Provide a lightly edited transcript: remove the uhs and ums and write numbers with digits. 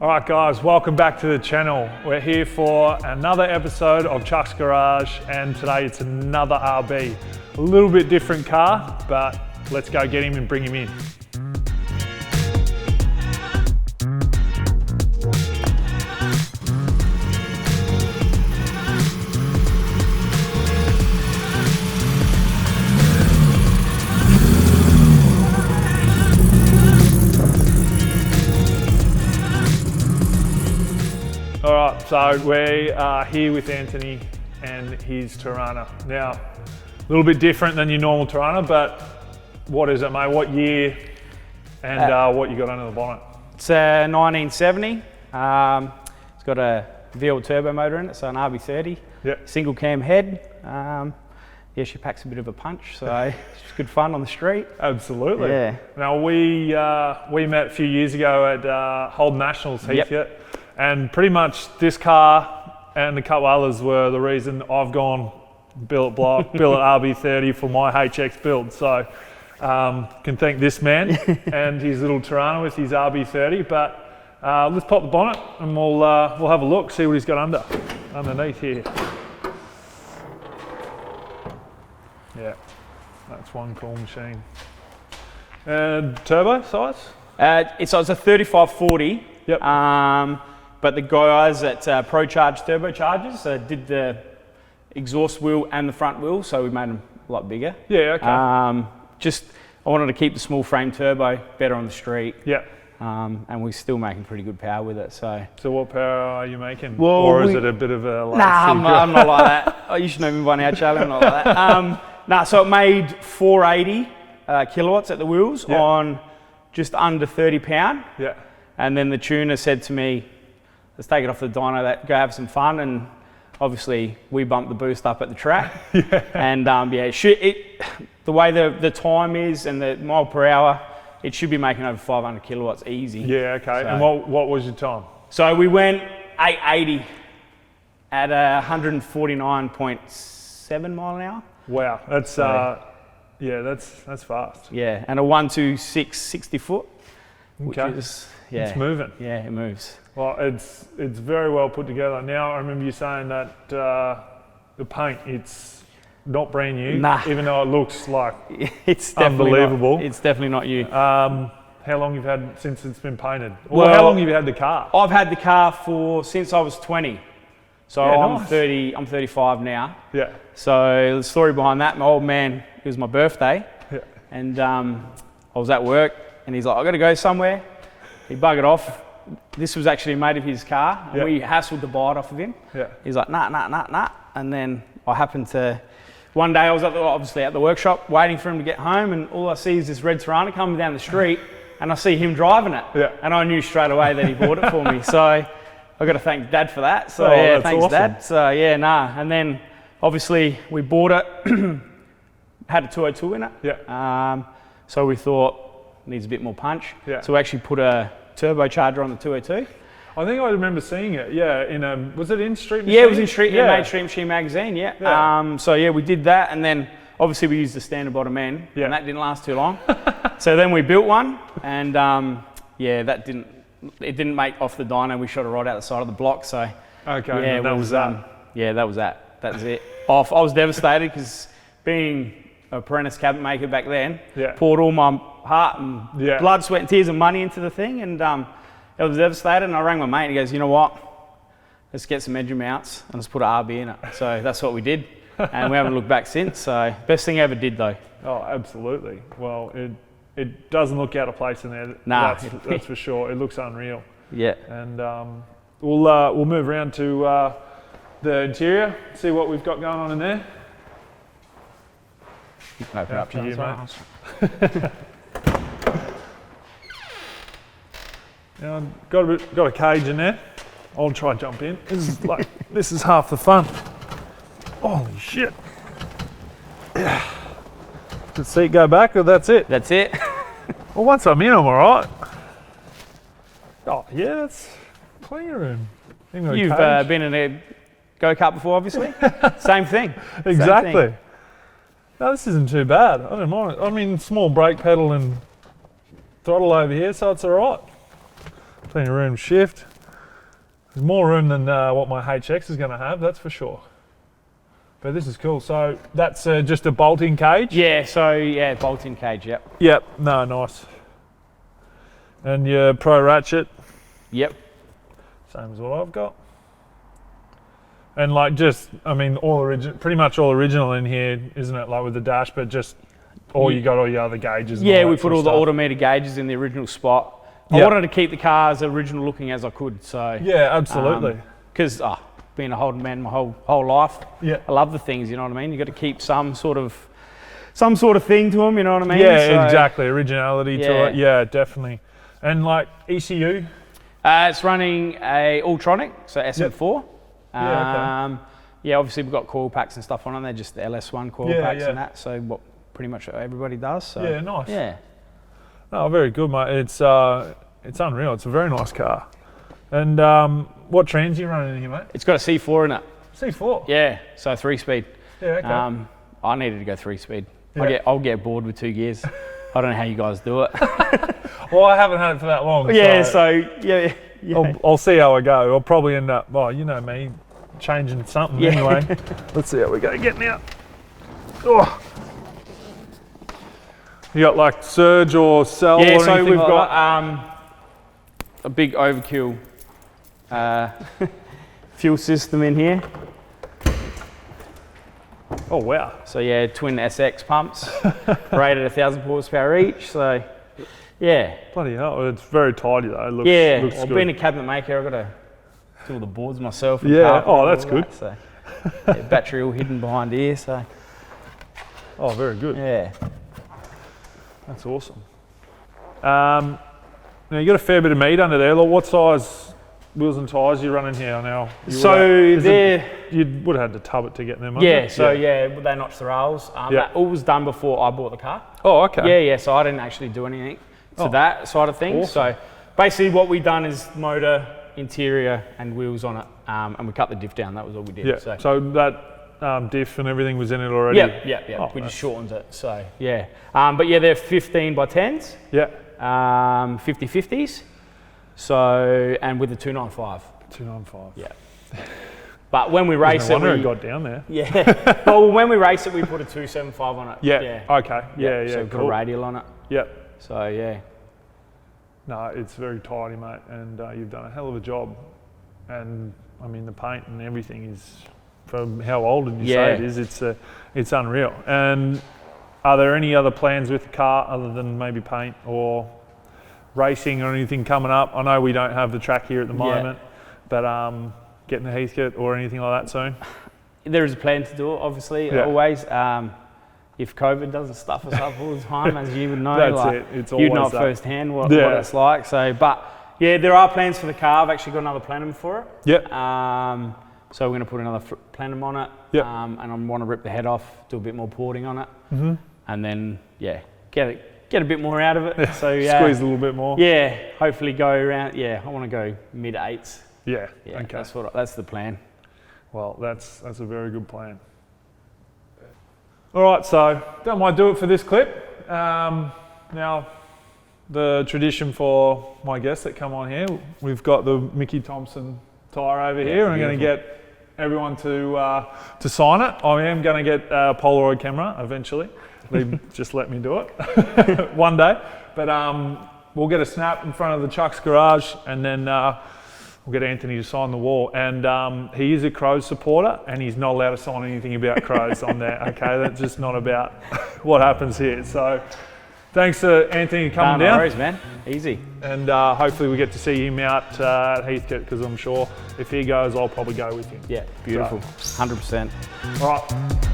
Alright guys, welcome back to the channel. We're here for another episode of Chux Garage, and today it's another RB. A little bit different car, but let's go get him and bring him in. Alright, so we are here with Anthony and his Torana. Now, a little bit different than your normal Torana, but what is it, mate? What year and what you got under the bonnet? It's a 1970. It's got a V8 turbo motor in it, so an RB30. Yep. Single cam head. Yeah, she packs a bit of a punch, so it's good fun on the street. Absolutely. Yeah. Now, we met a few years ago at Holden Nationals, Heath. Yep. And pretty much this car and a couple others were the reason I've gone billet block, billet RB30 for my HX build. So can thank this man and his little Torana with his RB30. But let's pop the bonnet and we'll have a look, see what he's got underneath here. Yeah, that's one cool machine. And turbo size? It's a 3540. Yep. But the guys at ProCharge Turbochargers did the exhaust wheel and the front wheel, so we made them a lot bigger. Yeah, okay. I wanted to keep the small frame turbo better on the street. Yeah. And we're still making pretty good power with it. So what power are you making? Well, or is it a bit of a like Nah, I'm not like that. Oh, you should know me by now, Charlie. I'm not like that. So it made 480 kilowatts at the wheels on just under 30 pound. Yeah. And then the tuner said to me, let's take it off the dyno, go have some fun. And obviously we bumped the boost up at the track. And the way the time is and the mile per hour, it should be making over 500 kilowatts easy. Yeah, okay. So, and what was your time? So we went 880 at 149.7 mile an hour. Wow, that's that's fast. Yeah, and a 126 60 foot. Okay. Which is, yeah. It's moving. Yeah, it moves. Well, it's very well put together. Now, I remember you saying that the paint, it's not brand new, even though it looks like it's unbelievable. It's definitely not you. How long you've had since it's been painted? Well, how long have you had the car? I've had the car since I was 20. So I'm nice. 30. I'm 35 now. Yeah. So the story behind that, my old man, it was my birthday, and I was at work, and he's like, "I got to go somewhere." He buggered off. This was actually a mate of his car, and we hassled to buy it off of him. Yeah. He's like, nah. And then I happened to, one day I was obviously at the workshop waiting for him to get home, and all I see is this red Torana coming down the street, and I see him driving it. Yeah. And I knew straight away that he bought it for me. So I got to thank Dad for that. So yeah, thanks awesome. Dad. So and then obviously we bought it, had a 202 in it. Yeah. So we thought, needs a bit more punch. Yeah. So we actually put a turbocharger on the 202. I think I remember seeing it. Yeah, was it in Street Machine? Yeah, it was in Street Machine magazine. Yeah. So yeah, we did that, and then obviously we used the standard bottom end, and that didn't last too long. So then we built one, and it didn't make off the dyno. We shot it right out the side of the block. So okay, yeah, that was that. That was that. That was it. I was devastated because being apprentice cabinet maker back then, poured all my heart and blood, sweat and tears and money into the thing, and I was devastated, and I rang my mate and he goes, you know what, let's get some engine mounts and let's put an RB in it. So that's what we did, and we haven't looked back since. So best thing I ever did though. Oh, absolutely. Well, it doesn't look out of place in there. Nah. That's for sure. It looks unreal. Yeah. And we'll move around to the interior, see what we've got going on in there. You can open up, Charles. Now, got a cage in there. I'll try and jump in. This is half the fun. Holy shit! Did the seat go back, or that's it? That's it. Well, once I'm in, I'm all right. Oh yeah, it's plenty of room. You've been in a go-kart before, obviously. Same thing. Exactly. Same thing. No, this isn't too bad. I don't mind it. I mean, small brake pedal and throttle over here, so it's all right. Plenty of room to shift. There's more room than what my HX is going to have, that's for sure. But this is cool. So that's just a bolting cage? Yeah, so yeah, bolt-in cage, yep. Yep, no, nice. And your Pro Ratchet? Yep. Same as what I've got. And like just, I mean, pretty much all original in here, isn't it? Like with the dash, but just you got all your other gauges. Yeah, we put all the autometer gauges in the original spot. I wanted to keep the car as original looking as I could, so. Yeah, absolutely. Because being a Holden man my whole life, I love the things, you know what I mean? You got to keep some sort of thing to them, you know what I mean? Yeah, so, exactly. Originality to it. Yeah, definitely. And like ECU? It's running a Ultronic, so SM4. Yeah, obviously we've got coil packs and stuff on them. They're just the LS1 coil packs and that. So what pretty much everybody does. So yeah, nice. Yeah. Oh, very good, mate. It's unreal. It's a very nice car. And what trans are you running in here, mate? It's got a C4 in it. C4? Yeah, so 3-speed. Yeah, okay. I needed to go 3-speed. Yeah. I'll get bored with 2 gears. I don't know how you guys do it. Well, I haven't had it for that long. Yeah, so I'll see how I go. I'll probably end up, well, you know me, changing something anyway. Let's see how we go. Getting out. Oh. You got like surge or cell or anything so we've like got a big overkill fuel system in here. Oh wow. So yeah, twin SX pumps, rated 1,000 horsepower each. So yeah. Bloody hell, it's very tidy though. It looks I've good. been a cabinet maker. I've got to do all the boards myself. Yeah. Oh, that's good. So battery all hidden behind here. So. Oh, very good. Yeah. That's awesome. Now you got a fair bit of meat under there. Like what size wheels and tyres you running here now? You would have had to tub it to get them. Yeah. So they notched the rails. That all was done before I bought the car. Oh, okay. Yeah. So I didn't actually do anything to that side of things. Awesome. So basically, what we done is motor, interior, and wheels on it, and we cut the diff down. That was all we did. Yeah. So that diff and everything was in it already? Yeah. Oh, we just shortened it, so yeah. But yeah, they're 15 by 10s. Yeah. 50/50s. So, and with the 295. 295. Yeah. But when we race it, it got down there. Yeah. Well, when we race it, we put a 275 on it. Yeah. Okay. Yeah. So we put a radial on it. Yep. So yeah. No, it's very tidy, mate, and you've done a hell of a job. And I mean, the paint and everything is, from how old did you say it is, it's unreal. And are there any other plans with the car other than maybe paint or racing or anything coming up? I know we don't have the track here at the moment, but getting the Heathcote or anything like that soon? There is a plan to do it, obviously, always. If COVID doesn't stuff us up all the time, as you would know, that's it. It's always you'd know firsthand what it's like. So, but yeah, there are plans for the car. I've actually got another plenum for it. Yep. So we're going to put another plenum on it. Yep. And I want to rip the head off, do a bit more porting on it, and then get a bit more out of it. So squeeze a little bit more. Yeah, hopefully go around. Yeah, I want to go mid-8s. Yeah. Okay. That's the plan. Well, that's a very good plan. All right, so that might do it for this clip. Now, the tradition for my guests that come on here, we've got the Mickey Thompson tyre over here, and I'm going to get everyone to sign it. I am going to get a Polaroid camera eventually. They just let me do it one day. But we'll get a snap in front of the Chux garage, and then we'll get Anthony to sign the wall. And he is a Crows supporter, and he's not allowed to sign anything about Crows on there. Okay, that's just not about what happens here. So thanks to Anthony coming down. No worries, man. Easy. And hopefully we get to see him out at Heathcote, because I'm sure if he goes, I'll probably go with him. Yeah, beautiful. 100%. All right.